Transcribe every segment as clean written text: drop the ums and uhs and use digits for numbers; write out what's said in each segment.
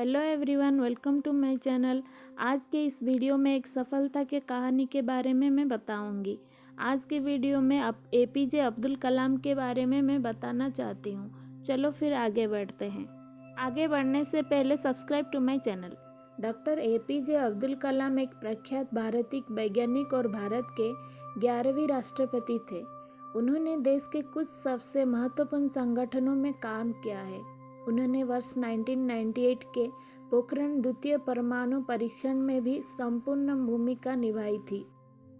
Hello everyone, welcome to my channel. आज के इस वीडियो में एक सफलता के कहानी के बारे में मैं बताऊंगी। आज के वीडियो में एपीजे अब्दुल कलाम के बारे में मैं बताना चाहती हूँ। चलो फिर आगे बढ़ते हैं। आगे बढ़ने से पहले subscribe to my channel. Doctor APJ Abdul Kalam एक प्रख्यात भारतीय वैज्ञानिक और भारत के 11वें राष्ट्रपति थे। उन्होंने देश के कुछ सबसे महत्वपूर्ण संगठनों में काम किया है। उन्होंने वर्ष 1998 के पोखरण द्वितीय परमाणु परीक्षण में भी संपूर्ण भूमिका निभाई थी।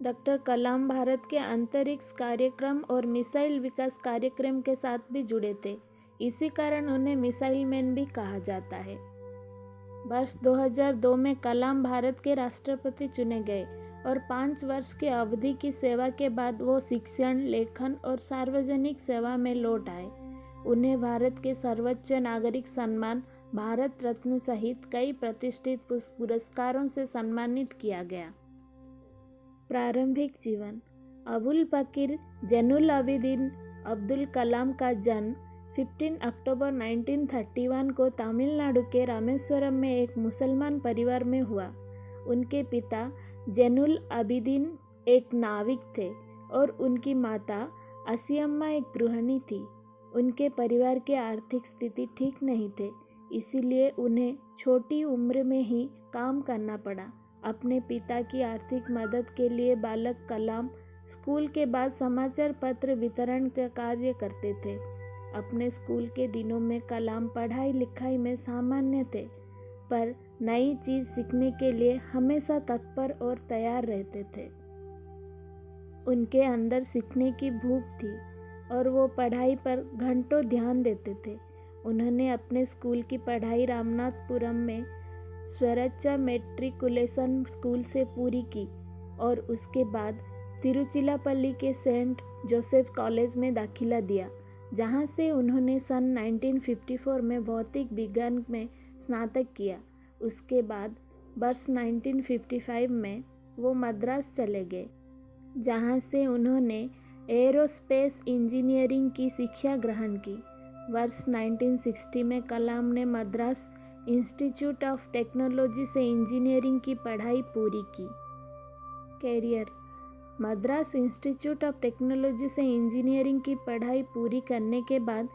डॉक्टर कलाम भारत के अंतरिक्ष कार्यक्रम और मिसाइल विकास कार्यक्रम के साथ भी जुड़े थे। इसी कारण उन्हें मिसाइल मैन भी कहा जाता है। वर्ष 2002 में कलाम भारत के राष्ट्रपति चुने गए और 5 वर्ष की अवधि की सेवा के बाद वो शिक्षण, लेखन और सार्वजनिक सेवा में लौट आए। उन्हें भारत के सर्वोच्च नागरिक सम्मान भारत रत्न सहित कई प्रतिष्ठित पुरस्कारों से सम्मानित किया गया। प्रारंभिक जीवन। अबुल बकीर जैनुल आबिदीन अब्दुल कलाम का जन्म 15 अक्टूबर 1931 को तमिलनाडु के रामेश्वरम में एक मुसलमान परिवार में हुआ। उनके पिता जैनुल आबिदीन एक नाविक थे और उनकी माता असियम्मा एक गृहिणी थी। उनके परिवार की आर्थिक स्थिति ठीक नहीं थे, इसीलिए उन्हें छोटी उम्र में ही काम करना पड़ा। अपने पिता की आर्थिक मदद के लिए बालक कलाम स्कूल के बाद समाचार पत्र वितरण का कार्य करते थे। अपने स्कूल के दिनों में कलाम पढ़ाई लिखाई में सामान्य थे, पर नई चीज़ सीखने के लिए हमेशा तत्पर और तैयार रहते थे। उनके अंदर सीखने की भूख थी और वो पढ़ाई पर घंटों ध्यान देते थे। उन्होंने अपने स्कूल की पढ़ाई रामनाथपुरम में स्वरचा मेट्रिकुलेशन स्कूल से पूरी की और उसके बाद तिरुचिरापल्ली के सेंट जोसेफ कॉलेज में दाखिला दिया, जहां से उन्होंने सन 1954 में भौतिक विज्ञान में स्नातक किया। उसके बाद वर्ष 1955 में वो मद्रास चले गए, जहां से उन्होंने एरोस्पेस इंजीनियरिंग की शिक्षा ग्रहण की। वर्ष 1960 में कलाम ने मद्रास इंस्टीट्यूट ऑफ टेक्नोलॉजी से इंजीनियरिंग की पढ़ाई पूरी की। Career. Madras Institute of Technology से इंजीनियरिंग की पढ़ाई पूरी करने के बाद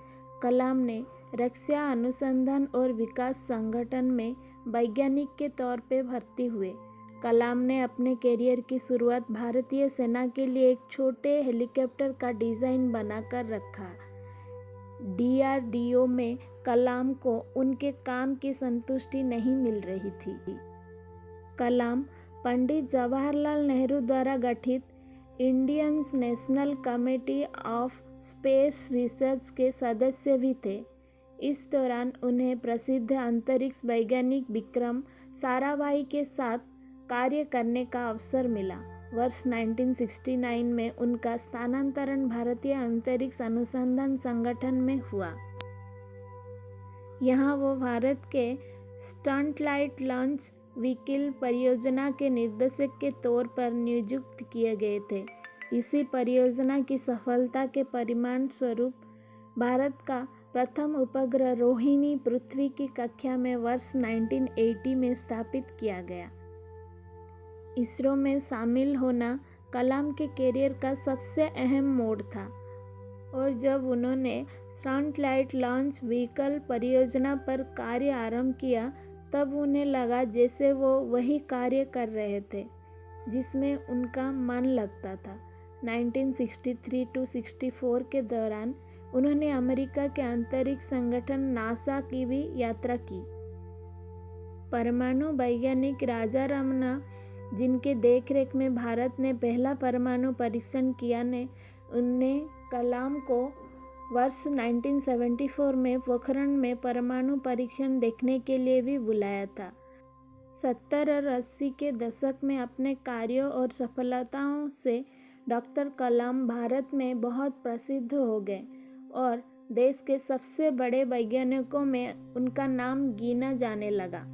कलाम ने रक्षा अनुसंधान और विकास संगठन में वैज्ञानिक के तौर पर भर्ती हुए। कलाम ने अपने कैरियर की शुरुआत भारतीय सेना के लिए एक छोटे हेलीकॉप्टर का डिज़ाइन बनाकर रखा। DRDO में कलाम को उनके काम की संतुष्टि नहीं मिल रही थी। कलाम पंडित जवाहरलाल नेहरू द्वारा गठित Indian national committee of space research के सदस्य भी थे। इस दौरान उन्हें प्रसिद्ध अंतरिक्ष वैज्ञानिक विक्रम साराभाई के साथ कार्य करने का अवसर मिला। वर्ष 1969 में उनका स्थानांतरण भारतीय अंतरिक्ष अनुसंधान संगठन में हुआ। यहाँ वो भारत के स्टर्नलाइट लॉन्च व्हीकल परियोजना के निर्देशक के तौर पर नियुक्त किए गए थे। इसी परियोजना की सफलता के परिणाम स्वरूप भारत का प्रथम उपग्रह रोहिणी पृथ्वी की कक्षा में वर्ष 1980 में स्थापित किया गया। इसरो में शामिल होना कलाम के कैरियर का सबसे अहम मोड़ था और जब उन्होंने स्टर्नलाइट लॉन्च व्हीकल परियोजना पर कार्य आरंभ किया, तब उन्हें लगा जैसे वो वही कार्य कर रहे थे जिसमें उनका मन लगता था। 1963-64 के दौरान उन्होंने अमेरिका के अंतरिक्ष संगठन नासा की भी यात्रा की। परमाणु वैज्ञानिक राजा रमन्ना, जिनके देखरेख में भारत ने पहला परमाणु परीक्षण किया, ने उन्हें कलाम को वर्ष 1974 में पोखरण में परमाणु परीक्षण देखने के लिए भी बुलाया था। 70 और 80 के दशक में अपने कार्यों और सफलताओं से डॉक्टर कलाम भारत में बहुत प्रसिद्ध हो गए और देश के सबसे बड़े वैज्ञानिकों में उनका नाम गिना जाने लगा।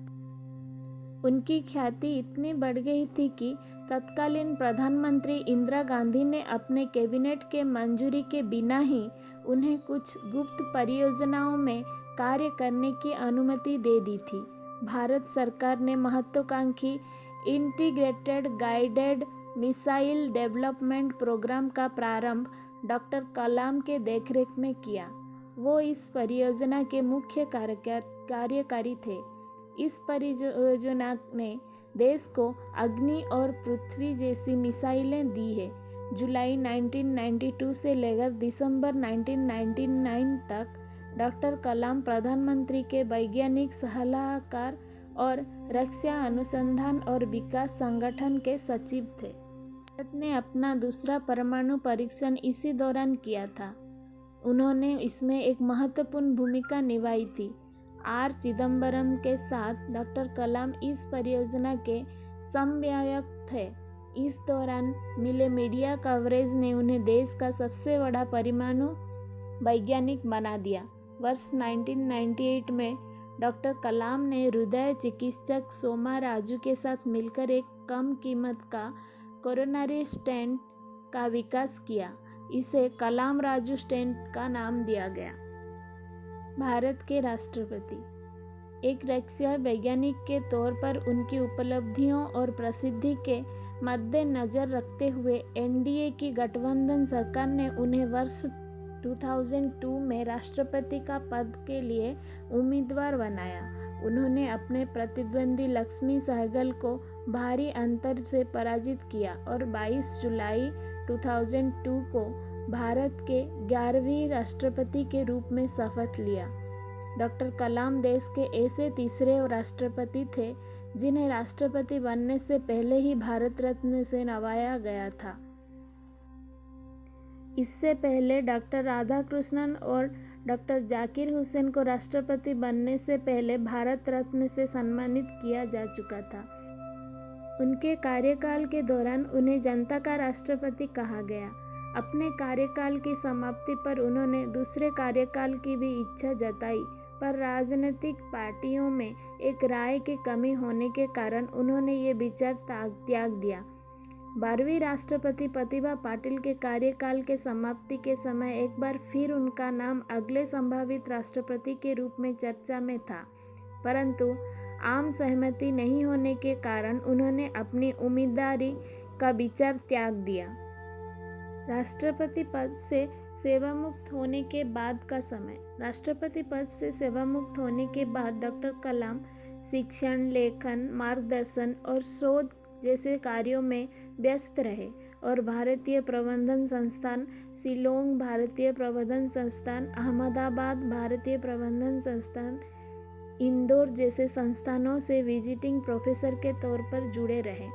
उनकी ख्याति इतनी बढ़ गई थी कि तत्कालीन प्रधानमंत्री इंदिरा गांधी ने अपने कैबिनेट के मंजूरी के बिना ही उन्हें कुछ गुप्त परियोजनाओं में कार्य करने की अनुमति दे दी थी। भारत सरकार ने महत्वाकांक्षी integrated guided missile development programme का प्रारंभ डॉक्टर कलाम के देखरेख में किया। वो इस परियोजना के मुख्य कार्यकारी थे। इस परियोजना ने देश को अग्नि और पृथ्वी जैसी मिसाइलें दी है। जुलाई 1992 से लेकर दिसंबर 1999 तक डॉक्टर कलाम प्रधानमंत्री के वैज्ञानिक सलाहकार और रक्षा अनुसंधान और विकास संगठन के सचिव थे। भारत ने अपना दूसरा परमाणु परीक्षण इसी दौरान किया था। उन्होंने इसमें एक महत्वपूर्ण भूमिका निभाई थी। आर चिदम्बरम के साथ डॉक्टर कलाम इस परियोजना के समन्वयक थे। इस दौरान मिले मीडिया कवरेज ने उन्हें देश का सबसे बड़ा परमाणु वैज्ञानिक बना दिया। वर्ष 1998 में डॉक्टर कलाम ने हृदय चिकित्सक सोमा राजू के साथ मिलकर एक कम कीमत का कोरोनरी स्टेंट का विकास किया। इसे कलाम राजू स्टेंट का नाम दिया गया। भारत के राष्ट्रपति एक रक्षा वैज्ञानिक के तौर पर उनकी उपलब्धियों और प्रसिद्धि के मद्देनजर रखते हुए एनडीए की गठबंधन सरकार ने उन्हें वर्ष 2002 में राष्ट्रपति का पद के लिए उम्मीदवार बनाया। उन्होंने अपने प्रतिद्वंदी लक्ष्मी सहगल को भारी अंतर से पराजित किया और 22 जुलाई 2002 को भारत के 11वें राष्ट्रपति के रूप में शपथ लिया। डॉक्टर कलाम देश के ऐसे तीसरे राष्ट्रपति थे जिन्हें राष्ट्रपति बनने से पहले ही भारत रत्न से नवाजा गया था। इससे पहले डॉक्टर राधाकृष्णन और डॉक्टर जाकिर हुसैन को राष्ट्रपति बनने से पहले भारत रत्न से सम्मानित किया जा चुका था। उनके कार्यकाल के दौरान उन्हें जनता का राष्ट्रपति कहा गया। अपने कार्यकाल की समाप्ति पर उन्होंने दूसरे कार्यकाल की भी इच्छा जताई, पर राजनीतिक पार्टियों में एक राय की कमी होने के कारण उन्होंने ये विचार त्याग दिया। 12वीं राष्ट्रपति प्रतिभा पाटिल के कार्यकाल के समाप्ति के समय एक बार फिर उनका नाम अगले संभावित राष्ट्रपति के रूप में चर्चा में था, परंतु आम सहमति नहीं होने के कारण उन्होंने अपनी उम्मीदवारी का विचार त्याग दिया। राष्ट्रपति पद से सेवामुक्त होने के बाद का समय। राष्ट्रपति पद से सेवामुक्त होने के बाद डॉक्टर कलाम शिक्षण, लेखन, मार्गदर्शन और शोध जैसे कार्यों में व्यस्त रहे और भारतीय प्रबंधन संस्थान शिलोंग, भारतीय प्रबंधन संस्थान अहमदाबाद, भारतीय प्रबंधन संस्थान इंदौर जैसे संस्थानों से विजिटिंग प्रोफेसर के तौर पर जुड़े रहे।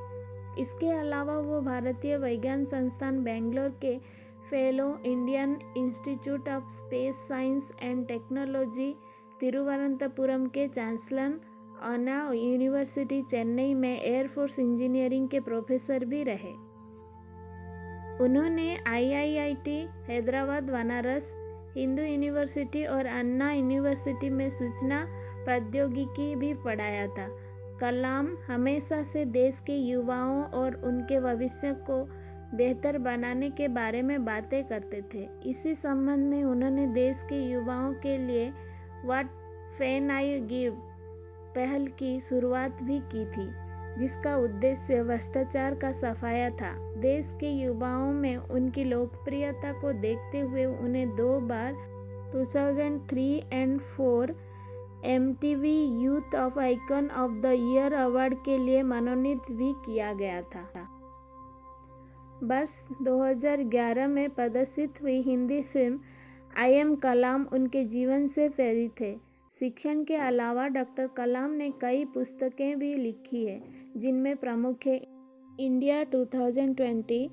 इसके अलावा वो भारतीय विज्ञान संस्थान बेंगलोर के fellow, Indian institute of space science and technology Thiruvananthapuram के चांसलर, अन्ना यूनिवर्सिटी चेन्नई में एयरफोर्स इंजीनियरिंग के प्रोफेसर भी रहे। उन्होंने आईआईटी हैदराबाद, बनारस हिंदू यूनिवर्सिटी और अन्ना यूनिवर्सिटी में सूचना प्रौद्योगिकी भी पढ़ाया था। कलाम हमेशा से देश के युवाओं और उनके भविष्य को बेहतर बनाने के बारे में बातें करते थे। इसी संबंध में उन्होंने देश के युवाओं के लिए व्हाट कैन आई गिव पहल की शुरुआत भी की थी, जिसका उद्देश्य भ्रष्टाचार का सफाया था। देश के युवाओं में उनकी लोकप्रियता को देखते हुए उन्हें 2 बार 2003 और 2004 MTV youth of icon of the year award के लिए मनोनीत भी किया गया था। वर्ष 2011 में प्रदर्शित हुई हिंदी फिल्म आई एम कलाम उनके जीवन से प्रेरित है। शिक्षण के अलावा डॉक्टर कलाम ने कई पुस्तकें भी लिखी है, जिनमें प्रमुख है India 2020,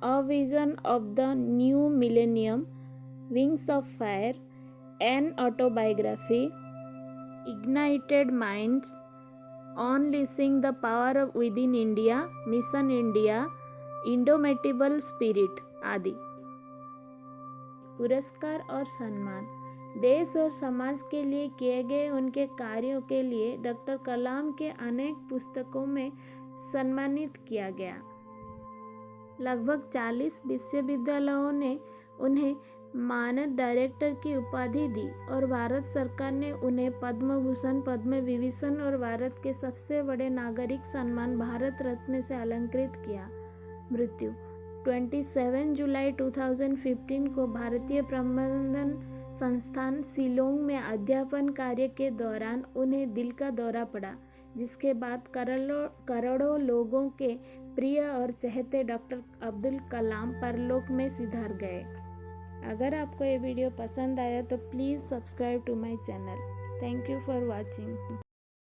a vision of the new millennium, wings of fire, an autobiography, ignited minds, unleashing the power of within India, mission India, indomitable spirit आदि। पुरस्कार और सम्मान। देश और समाज के लिए किए गए उनके कार्यों के लिए डॉक्टर कलाम के अनेक पुस्तकों में सम्मानित किया गया। लगभग 40 विश्वविद्यालयों ने उन्हें मानद डायरेक्टर की उपाधि दी और भारत सरकार ने उन्हें पद्म भूषण, पद्म विभूषण और भारत के सबसे बड़े नागरिक सम्मान भारत रत्न से अलंकृत किया। मृत्यु 27 जुलाई 2015 को भारतीय प्रबंधन संस्थान शिलोंग में अध्यापन कार्य के दौरान उन्हें दिल का दौरा पड़ा, जिसके बाद करोड़ों लोगों के प्रिय और चहेते डॉक्टर अब्दुल कलाम परलोक में सिधार गए। अगर आपको ये वीडियो पसंद आया तो please subscribe to my channel. Thank you for watching.